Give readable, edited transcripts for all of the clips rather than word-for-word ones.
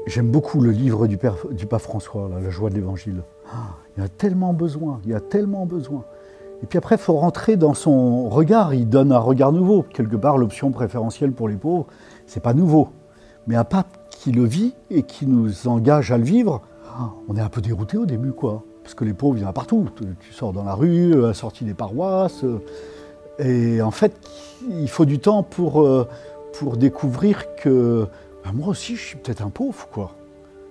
J'aime beaucoup le livre du pape François, là, La joie de l'Évangile. Il y a tellement besoin, il y a tellement besoin. Et puis après, il faut rentrer dans son regard. Il donne un regard nouveau. Quelque part, l'option préférentielle pour les pauvres, c'est pas nouveau. Mais un pape qui le vit et qui nous engage à le vivre, on est un peu dérouté au début, quoi. Parce que les pauvres, il y en a partout. Tu sors dans la rue, à la sortie des paroisses. Et en fait, il faut du temps pour découvrir que moi aussi, je suis peut-être un pauvre, quoi.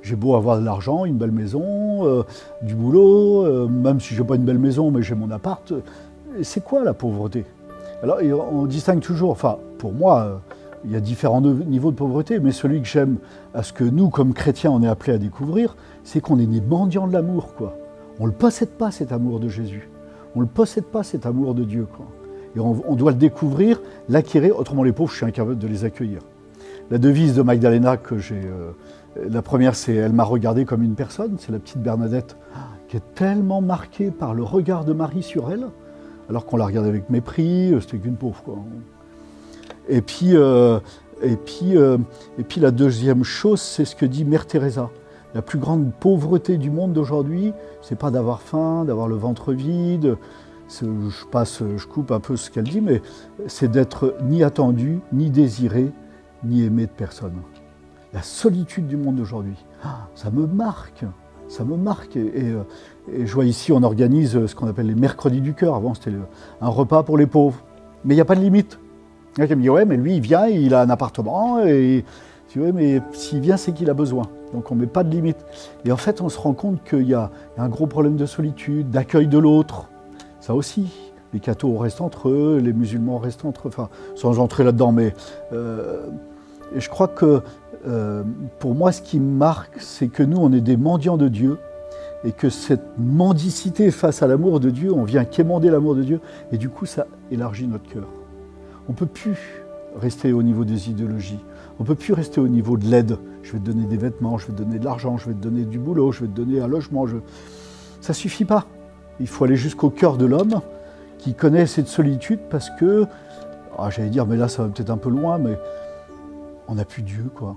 J'ai beau avoir de l'argent, une belle maison, du boulot, même si je n'ai pas une belle maison, mais j'ai mon appart. C'est quoi la pauvreté? Alors, on distingue toujours, enfin, pour moi, il y a différents niveaux de pauvreté, mais celui que j'aime, à ce que nous, comme chrétiens, on est appelés à découvrir, c'est qu'on est des mendiants de l'amour, quoi. On ne le possède pas, cet amour de Jésus. On ne le possède pas, cet amour de Dieu, quoi. Et on doit le découvrir, l'acquérir, autrement les pauvres, je suis incapable de les accueillir. La devise de Magdalena que j'ai... la première, c'est « Elle m'a regardé comme une personne », c'est la petite Bernadette, qui est tellement marquée par le regard de Marie sur elle, alors qu'on la regardait avec mépris, c'était qu'une pauvre, quoi. Et puis la deuxième chose, c'est ce que dit Mère Teresa. La plus grande pauvreté du monde d'aujourd'hui, c'est pas d'avoir faim, d'avoir le ventre vide, je coupe un peu ce qu'elle dit, mais c'est d'être ni attendu, ni désiré, ni aimé de personne. La solitude du monde d'aujourd'hui, ça me marque. Ça me marque. Et je vois ici, on organise ce qu'on appelle les mercredis du cœur. Avant, c'était un repas pour les pauvres. Mais il n'y a pas de limite. Il y a qui me dit, ouais, mais lui, il vient, il a un appartement, et tu vois, mais s'il vient, c'est qu'il a besoin. Donc on ne met pas de limite. Et en fait, on se rend compte qu'il y a un gros problème de solitude, d'accueil de l'autre. Ça aussi. Les cathos restent entre eux, les musulmans restent entre eux, enfin, sans entrer là-dedans, mais et je crois que pour moi, ce qui me marque, c'est que nous, on est des mendiants de Dieu, et que cette mendicité face à l'amour de Dieu, on vient quémander l'amour de Dieu, et du coup, ça élargit notre cœur. On ne peut plus rester au niveau des idéologies, on ne peut plus rester au niveau de l'aide. Je vais te donner des vêtements, je vais te donner de l'argent, je vais te donner du boulot, je vais te donner un logement. Ça ne suffit pas. Il faut aller jusqu'au cœur de l'homme, qui connaît cette solitude parce que, j'allais dire, mais là ça va peut-être un peu loin, mais on n'a plus Dieu, quoi.